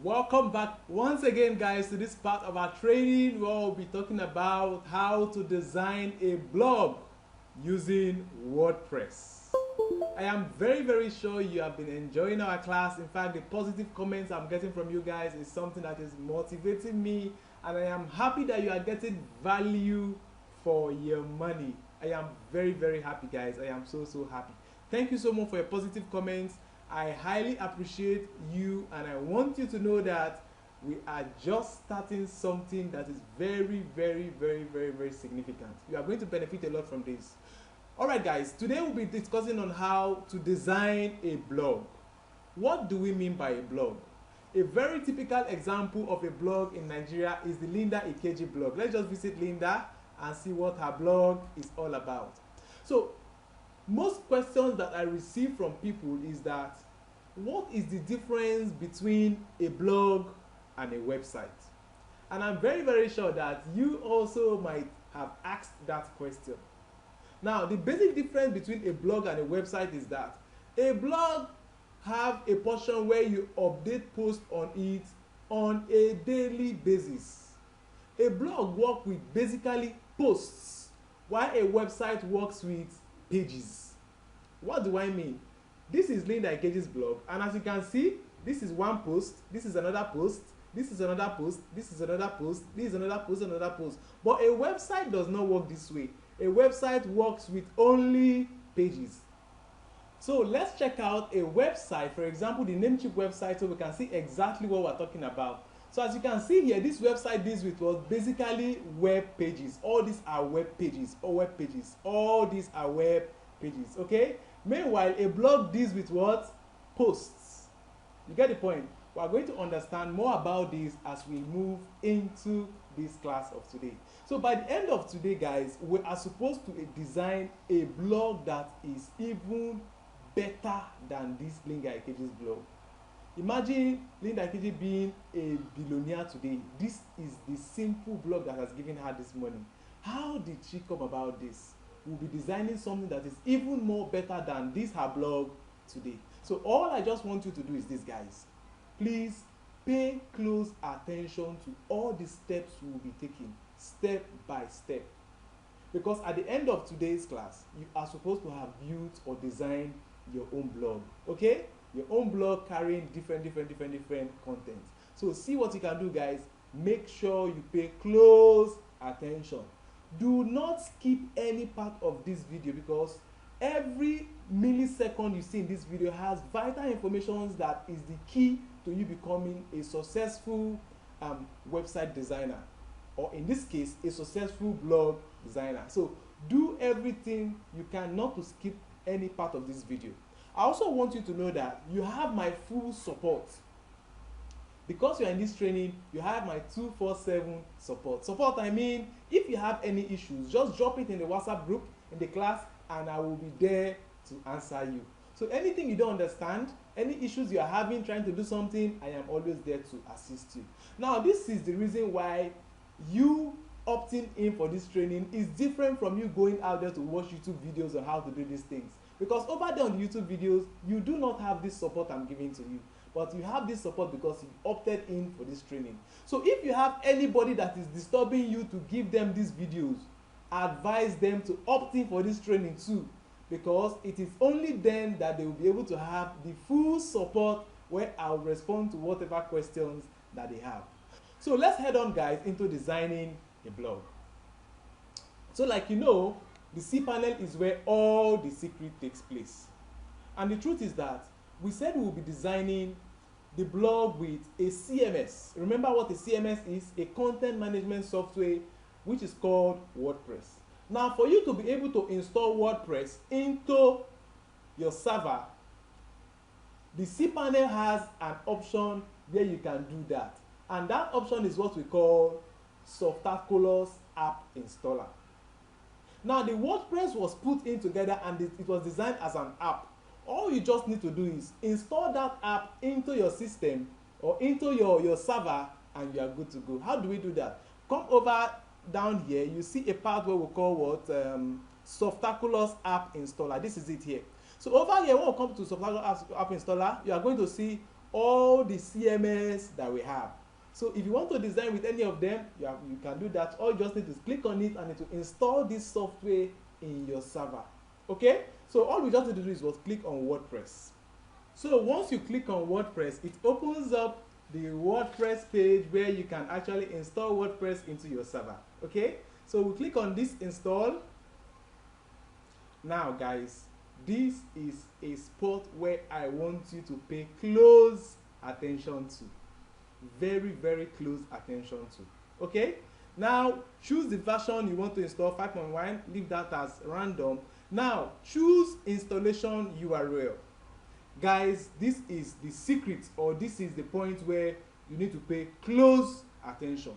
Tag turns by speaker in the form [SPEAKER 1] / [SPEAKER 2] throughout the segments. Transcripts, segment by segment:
[SPEAKER 1] Welcome back once again, guys, to this part of our training where we'll be talking about how to design a blog using WordPress. I am very sure you have been enjoying our class. In fact, the positive comments I'm getting from you guys is something that is motivating me, and I am happy that you are getting value for your money. I am very happy, guys. I am so happy. Thank you so much for your positive comments. I highly appreciate you, and I want you to know that we are just starting something that is very significant. You are going to benefit a lot from this. Alright guys, today we'll be discussing on how to design a blog. What do we mean by a blog? A very typical example of a blog in Nigeria is the Linda Ikeji blog. Let's just visit Linda and see what her blog is all about. So, most questions that I receive from people is that what is the difference between a blog and a website? And I'm very sure that you also might have asked that question. Now, the basic difference between a blog and a website is that a blog have a portion where you update posts on it on a daily basis. A blog works with basically posts, while a website works with pages. What do I mean? This is Linda Ikeji's blog, and as you can see, this is one post, this is another post, this is another post, this is another post, this is another post, another post. But a website does not work this way. A website works with only pages. So let's check out a website, for example, the Namecheap website, so we can see exactly what we're talking about. So as you can see here, this website deals with was basically web pages. All these are web pages, or web pages. All these are web pages, okay? Meanwhile, a blog deals with what? Posts. You get the point? We are going to understand more about this as we move into this class of today. So by the end of today, guys, we are supposed to design a blog that is even better than this Linda Ikeji's blog. Imagine Linda Ikeji being a billionaire today. This is the simple blog that has given her this money. How did she come about this? We'll be designing something that is even more better than this her blog today. So all I just want you to do is this, guys. Please pay close attention to all the steps we will be taking step by step, because at the end of today's class you are supposed to have built or designed your own blog, okay? Your own blog carrying different content. So see what you can do, guys. Make sure you pay close attention. Do not skip any part of this video, because every millisecond you see in this video has vital information that is the key to you becoming a successful website designer, or in this case a successful blog designer. So do everything you can not to skip any part of this video. I also want you to know that you have my full support. Because you are in this training, you have my 24/7 support. I mean, if you have any issues, just drop it in the WhatsApp group in the class, and I will be there to answer you. So anything you don't understand, any issues you are having trying to do something, I am always there to assist you. Now, this is the reason why you opting in for this training is different from you going out there to watch YouTube videos on how to do these things. Because over there on the YouTube videos, you do not have this support I'm giving to you. But you have this support because you opted in for this training. So if you have anybody that is disturbing you to give them these videos, advise them to opt in for this training too, because it is only then that they will be able to have the full support where I'll respond to whatever questions that they have. So let's head on, guys, into designing a blog. So like you know, the cPanel is where all the secret takes place. And the truth is that we said we will be designing the blog with a CMS. Remember what a CMS is? A content management software, which is called WordPress. Now, for you to be able to install WordPress into your server, the cPanel has an option where you can do that. And that option is what we call Softaculous App Installer. Now, the WordPress was put in together and it was designed as an app. All you just need to do is install that app into your system or into your server, and you are good to go. How do we do that? Come over down here, you see a part where we call what? Softaculous App Installer. This is it here. So over here, when we come to Softaculous App Installer, you are going to see all the CMS that we have. So if you want to design with any of them, you can do that. All you just need to click on it and it will install this software in your server. Okay? So all we just need to do is click on WordPress. So once you click on WordPress, it opens up the WordPress page where you can actually install WordPress into your server. Okay? So we click on this install. Now guys, this is a spot where I want you to pay close attention to. Very, very close attention to. Okay? Now choose the version you want to install, 5.1, leave that as random. Now choose installation URL. Guys, this is the secret, or this is the point where you need to pay close attention.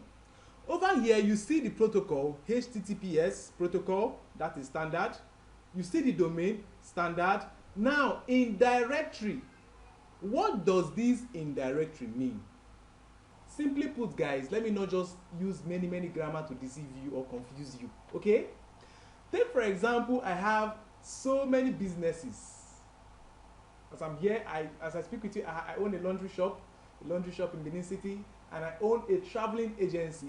[SPEAKER 1] Over here you see the protocol, HTTPS protocol, that is standard. You see the domain, standard. Now in directory, what does this in directory mean? Simply put guys, let me not just use many grammar to deceive you or confuse you. Okay? Take for example, I have so many businesses. As I'm here, as I speak with you, I own a laundry shop in Benin City, and I own a traveling agency,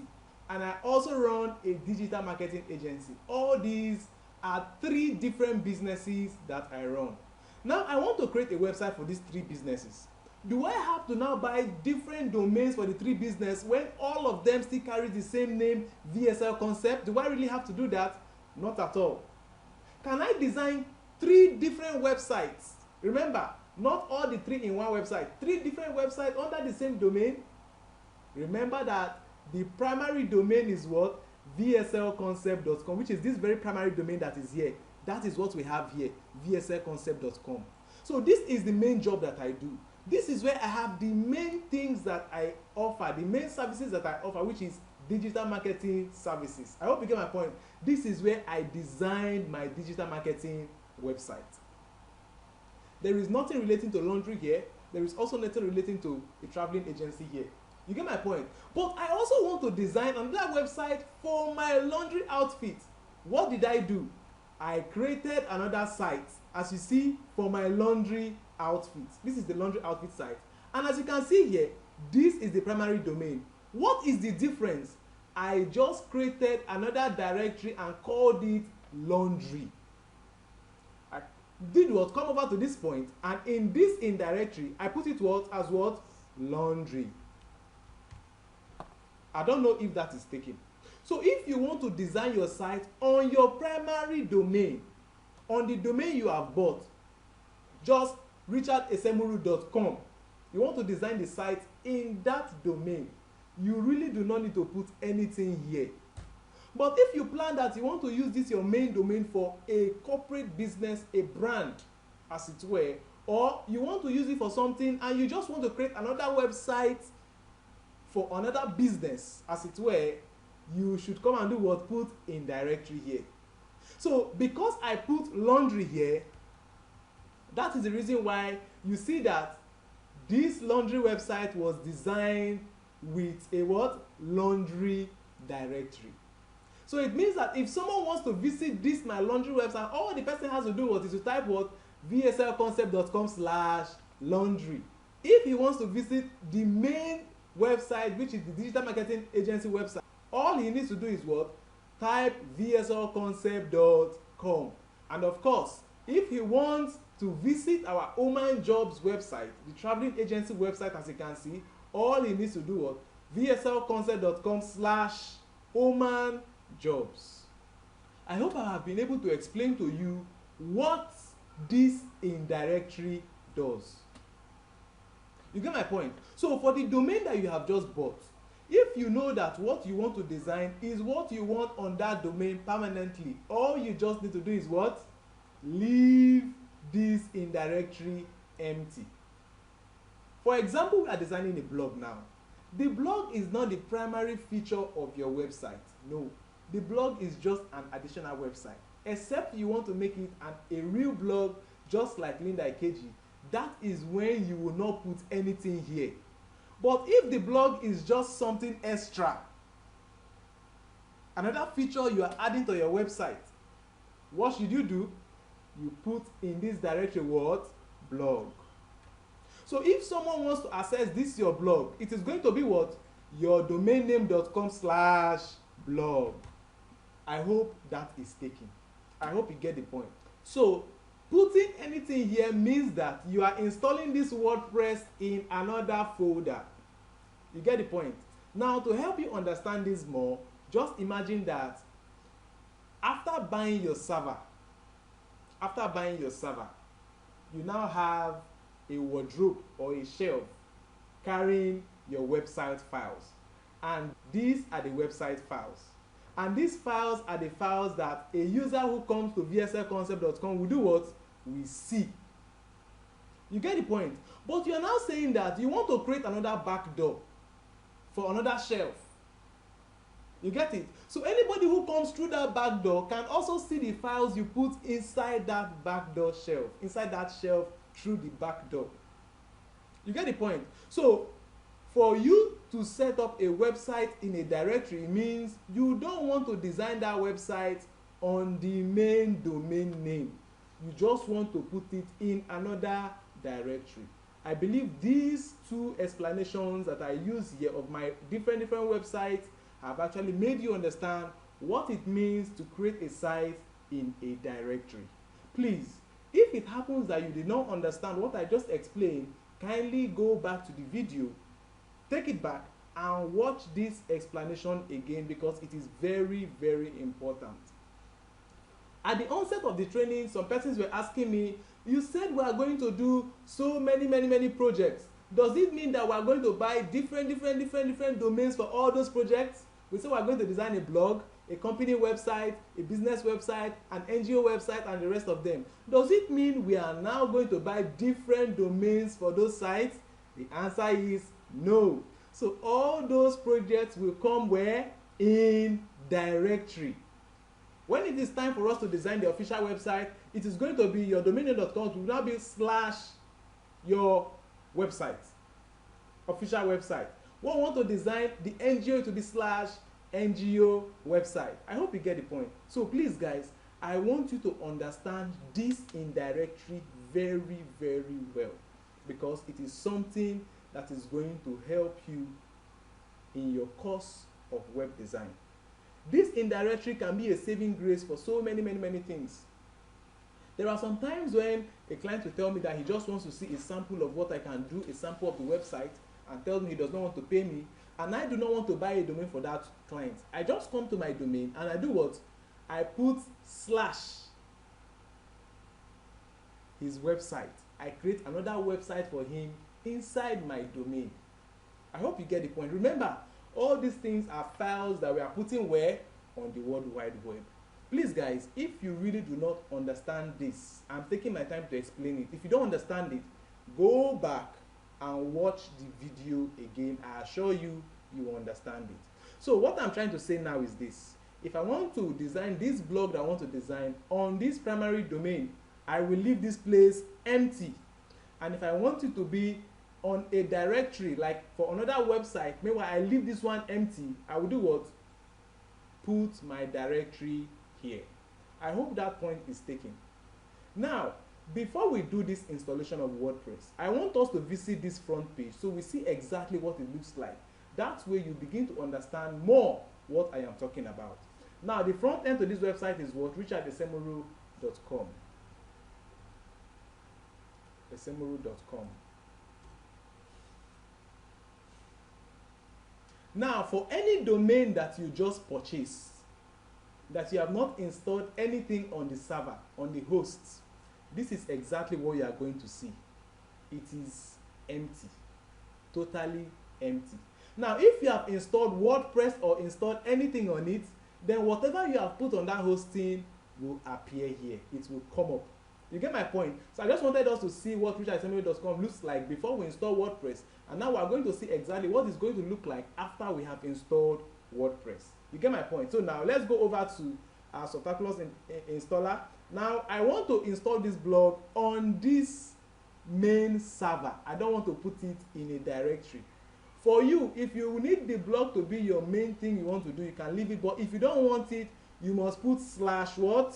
[SPEAKER 1] and I also run a digital marketing agency. All these are 3 different businesses that I run. Now I want to create a website for these 3 businesses. Do I have to now buy different domains for the 3 businesses when all of them still carry the same name, V.S.L concept? Do I really have to do that? Not at all. Can I design 3 different websites? Remember, not all the 3 in one website. 3 different websites under the same domain. Remember that the primary domain is what? V.S.L concept.com, which is this very primary domain that is here. That is what we have here, V.S.L concept.com. So this is the main job that I do. This is where I have the main things that I offer, the main services that I offer, which is digital marketing services. I hope you get my point. This is where I designed my digital marketing website. There is nothing relating to laundry here. There is also nothing relating to a traveling agency here. You get my point? But I also want to design another website for my laundry outfit. What did I do? I created another site, as you see, for my laundry outfit. This is the laundry outfit site. And as you can see here, this is the primary domain. What is the difference? I just created another directory and called it laundry. I did what? Come over to this point, and in this in directory, I put it what? As what? Laundry. I don't know if that is taken. So if you want to design your site on your primary domain, on the domain you have bought, just richardesemuru.com, you want to design the site in that domain, you really do not need to put anything here. But if you plan that you want to use this your main domain for a corporate business, a brand as it were, or you want to use it for something and you just want to create another website for another business as it were, you should come and do what? Put in directory here. So because I put laundry here, that is the reason why you see that this laundry website was designed with a what? Laundry directory. So it means that if someone wants to visit this my laundry website, all the person has to do what is to type what? vslconcept.com/laundry. If he wants to visit the main website, which is the digital marketing agency website, all he needs to do is what? Type vslconcept.com. And of course, if he wants to visit our Oman Jobs website, the traveling agency website, as you can see, all he needs to do what? vslconcept.com/Oman Jobs. I hope I have been able to explain to you what this in directory does. You get my point? So for the domain that you have just bought, if you know that what you want to design is what you want on that domain permanently, all you just need to do is what? Leave this in directory empty. For example, we are designing a blog now. The blog is not the primary feature of your website. No, the blog is just an additional website. Except you want to make it a real blog, just like Linda Ikeji. That is when you will not put anything here. But if the blog is just something extra, another feature you are adding to your website, what should you do? You put in this directory what? Blog. So if someone wants to access this your blog, it is going to be what? Your domainname.com/blog. I hope that is taken. I hope you get the point. So putting anything here means that you are installing this WordPress in another folder. You get the point. Now, to help you understand this more, just imagine that after buying your server, you now have a wardrobe or a shelf carrying your website files. And these are the website files. And these files are the files that a user who comes to vslconcept.com will do what? We see. You get the point. But you are now saying that you want to create another backdoor for another shelf. You get it? So anybody who comes through that backdoor can also see the files you put inside that backdoor shelf, inside that shelf through the backdoor. You get the point? So for you to set up a website in a directory means you don't want to design that website on the main domain name. You just want to put it in another directory. I believe these two explanations that I use here of my different websites have actually made you understand what it means to create a site in a directory. Please, if it happens that you did not understand what I just explained, kindly go back to the video, take it back, and watch this explanation again because it is very, very important. At the onset of the training, some persons were asking me, you said we are going to do so many projects. Does it mean that we are going to buy different domains for all those projects? We say we are going to design a blog, a company website, a business website, an NGO website, and the rest of them. Does it mean we are now going to buy different domains for those sites? The answer is no. So all those projects will come where? In directory. When it is time for us to design the official website, it is going to be your domainname.com. It will now be / your website, official website. When we want to design the NGO to be / NGO website. I hope you get the point. So please guys, I want you to understand this in directory very, very well because it is something that is going to help you in your course of web design. This indirectory can be a saving grace for so many things. There are some times when a client will tell me that he just wants to see a sample of what I can do, a sample of the website, and tells me he does not want to pay me, and I do not want to buy a domain for that client. I just come to my domain and I do what? I put / his website. I create another website for him inside my domain. I hope you get the point. Remember, all these things are files that we are putting where? On the World Wide Web. Please guys, if you really do not understand this, I'm taking my time to explain it. If you don't understand it, go back and watch the video again. I assure you, you will understand it. So what I'm trying to say now is this. If I want to design this blog that I want to design on this primary domain, I will leave this place empty. And if I want it to be on a directory, like for another website, meanwhile I leave this one empty, I will do what? Put my directory here. I hope that point is taken. Now, before we do this installation of WordPress, I want us to visit this front page so we see exactly what it looks like. That way you begin to understand more what I am talking about. Now, the front end to this website is what? richardesemuru.com. esemuru.com. Now, for any domain that you just purchased, that you have not installed anything on the server, on the host, this is exactly what you are going to see. It is empty, totally empty. Now, if you have installed WordPress or installed anything on it, then whatever you have put on that hosting will appear here. It will come up. You get my point? So I just wanted us to see what richardesemuru.com looks like before we install WordPress. And now we are going to see exactly what it's going to look like after we have installed WordPress. You get my point? So now let's go over to our Softaculous installer. Now I want to install this blog on this main server. I don't want to put it in a directory. For you, if you need the blog to be your main thing you want to do, you can leave it. But if you don't want it, you must put / what?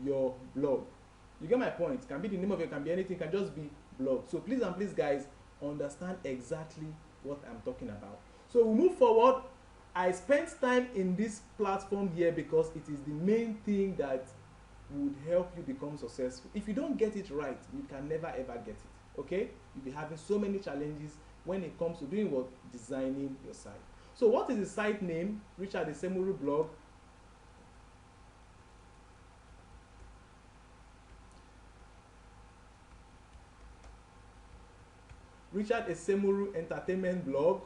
[SPEAKER 1] Your blog. You get my point? It can be the name of it, can be anything, it can just be blog. So please and please guys, understand exactly what I'm talking about. So we move forward. I spent time in this platform here because it is the main thing that would help you become successful. If you don't get it right, you can never ever get it. Okay, you'll be having so many challenges when it comes to doing what? Designing your site. So what is the site name? Richard Esemuru blog. Richard Esemuru entertainment blog.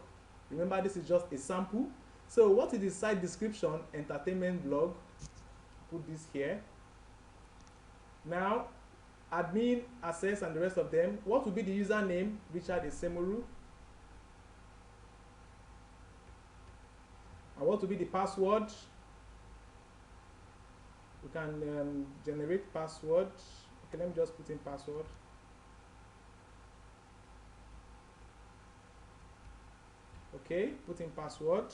[SPEAKER 1] Remember, this is just a sample. So what is the site description? Entertainment blog. Put this here. Now, admin, access, and the rest of them. What will be the username? Richard Esemuru. And what will be the password? We can generate password. Okay, let me just put in password. Okay, put in password.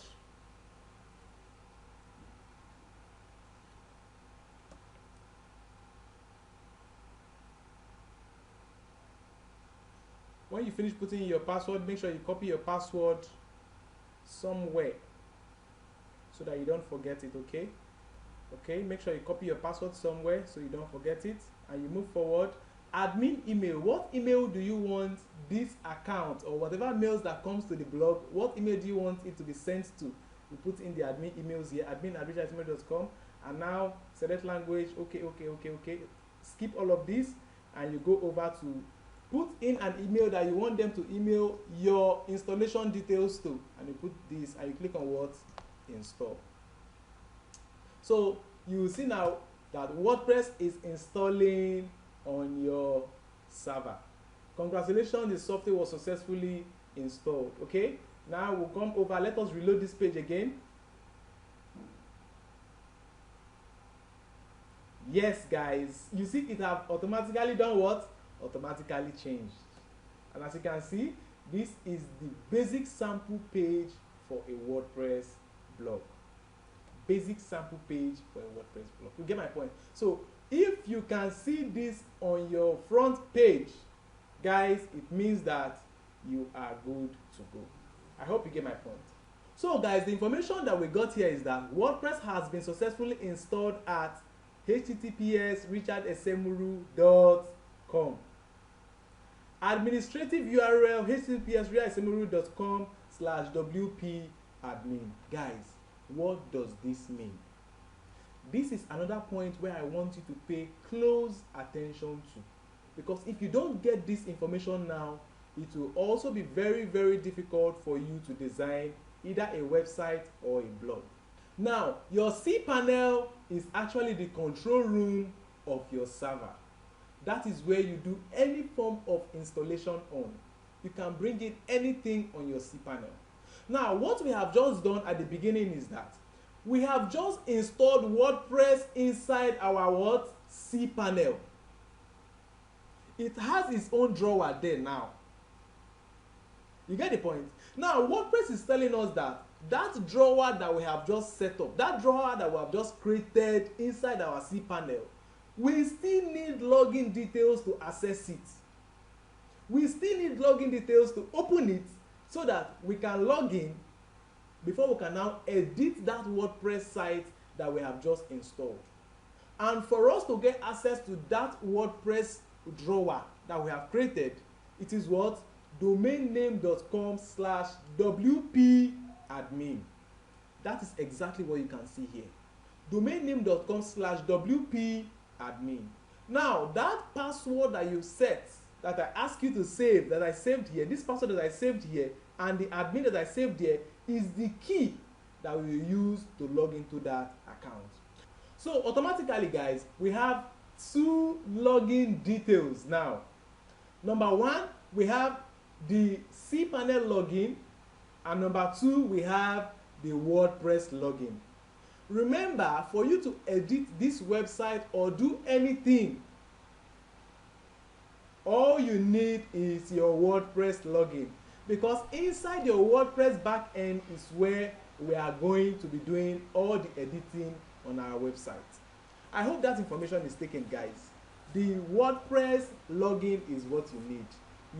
[SPEAKER 1] When you finish putting in your password, make sure you copy your password somewhere so that you don't forget it, okay? Okay, make sure you copy your password somewhere so you don't forget it, and you move forward. Admin email. What email do you want this account or whatever mails that comes to the blog, what email do you want it to be sent to? You put in the admin emails here, admin@richardesmuru.com, and now select language. Okay. Skip all of this and you go over to put in an email that you want them to email your installation details to, and you put this and you click on what? Install. So you will see now that WordPress is installing on your server. Congratulations, the software was successfully installed. Okay, now we'll come over. Let us reload this page again. Yes guys, you see it have automatically done what? Automatically changed. And as you can see, this is the basic sample page for a WordPress blog. Basic sample page for a WordPress blog. You get my point? So if you can see this on your front page, guys, it means that you are good to go. I hope you get my point. So guys, the information that we got here is that WordPress has been successfully installed at https://richardesemuru.com. Administrative URL https://richardesemuru.com/wp-admin. Guys, what does this mean? This is another point where I want you to pay close attention to, because if you don't get this information now, it will also be very, very difficult for you to design either a website or a blog. Now, your cPanel is actually the control room of your server. That is where you do any form of installation on. You can bring in anything on your cPanel. Now, what we have just done at the beginning is that we have just installed WordPress inside our what? cPanel. It has its own drawer there now. You get the point? Now, WordPress is telling us that that drawer that we have just set up, that drawer that we have just created inside our cPanel, we still need login details to access it. We still need login details to open it so that we can log in before we can now edit that WordPress site that we have just installed. And for us to get access to that WordPress drawer that we have created, it is what? domainname.com/wp-admin. That is exactly what you can see here. domainname.com/wp-admin. Now, that password that you set, that I asked you to save, that I saved here, this password that I saved here, and the admin that I saved here, is the key that we will use to log into that account. So automatically, guys, we have two login details now. Number one, we have the cPanel login, and number two, we have the WordPress login. Remember, for you to edit this website or do anything, all you need is your WordPress login, because inside your WordPress backend is where we are going to be doing all the editing on our website. I hope that information is taken, guys. the WordPress login is what you need.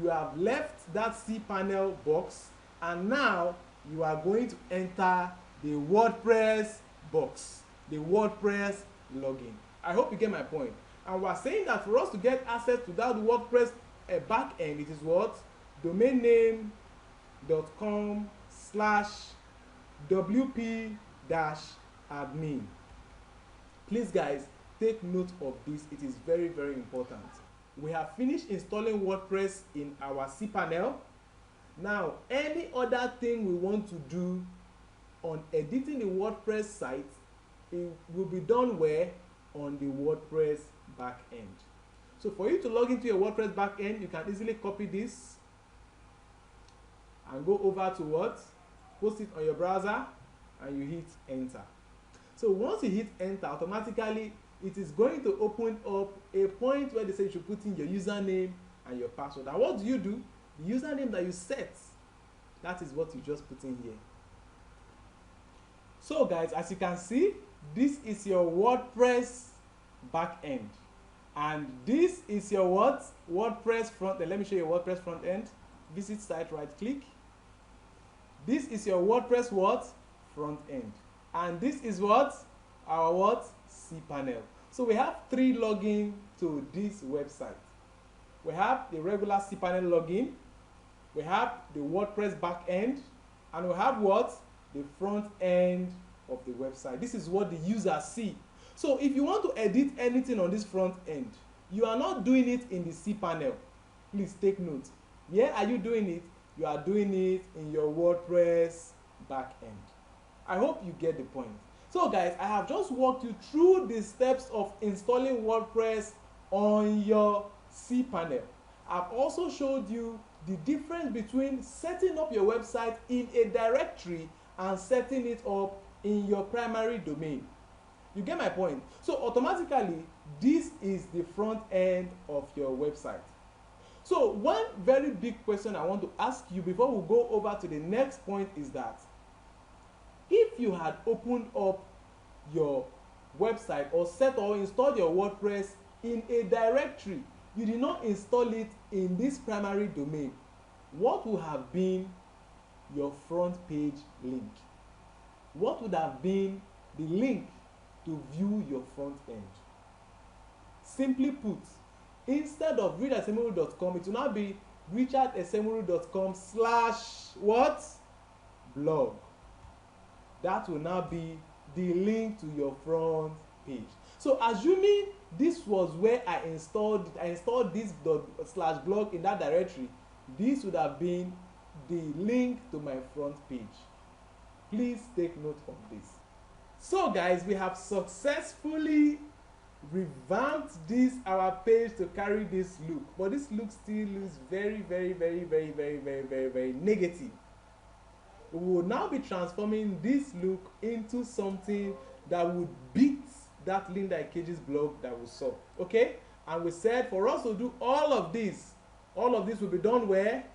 [SPEAKER 1] You have left that cPanel box and now you are going to enter the WordPress box, the WordPress login. I hope you get my point. And we're saying that for us to get access to that WordPress backend, it is what? domainname.com/wp-admin. Please guys, take note of this. It is very, very important. We have finished installing WordPress in our cPanel. Now, any other thing we want to do on editing the WordPress site, it will be done where? On the WordPress backend. So for you to log into your WordPress backend, you can easily copy this and go over to what? Post it on your browser and you hit enter. So once you hit enter, automatically it is going to open up a point where they say you should put in your username and your password. And what do? The username that you set, that is what you just put in here. So guys, as you can see, this is your WordPress backend. And this is your what? WordPress front end. Let me show you WordPress front end. Visit site, right click. This is your WordPress what? Front end. And this is what? Our what? cPanel. So we have 3 login to this website. We have the regular cPanel login, we have the WordPress backend, and we have what? The front end of the website. This is what the user see. So if you want to edit anything on this front end, you are not doing it in the cPanel. Please take note. Where are you doing it? You are doing it in your WordPress backend. I hope you get the point. So guys, I have just walked you through the steps of installing WordPress on your cPanel. I've also showed you the difference between setting up your website in a directory and setting it up in your primary domain. You get my point? So automatically, this is the front end of your website. So one very big question I want to ask you before we go over to the next point is that if you had opened up your website or set or installed your WordPress in a directory, you did not install it in this primary domain, what would have been your front page link? What would have been the link to view your front end? Simply put, instead of richardesemuru.com, it will now be richardesemuru.com/what? Blog. That will now be the link to your front page. So assuming this was where I installed this /blog in that directory, this would have been the link to my front page. Please take note of this. So guys, we have successfully revamped this our page to carry this look, but this look still looks very negative. We will now be transforming this look into something that would beat that Linda Ikeji's blog that we saw. Okay, and we said for us to do all of this will be done where?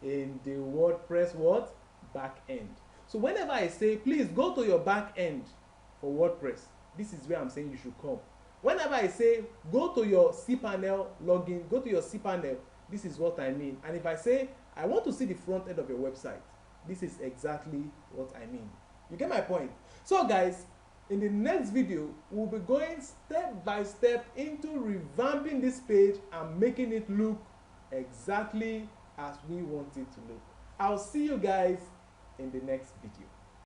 [SPEAKER 1] In the WordPress what? Back end. So whenever I say please go to your back end for WordPress, this is where I'm saying you should come. Whenever I say go to your cPanel login, go to your cPanel, this is what I mean. And if I say I want to see the front end of your website, this is exactly what I mean. You get my point? So guys, in the next video, we'll be going step by step into revamping this page and making it look exactly as we want it to look. I'll see you guys in the next video.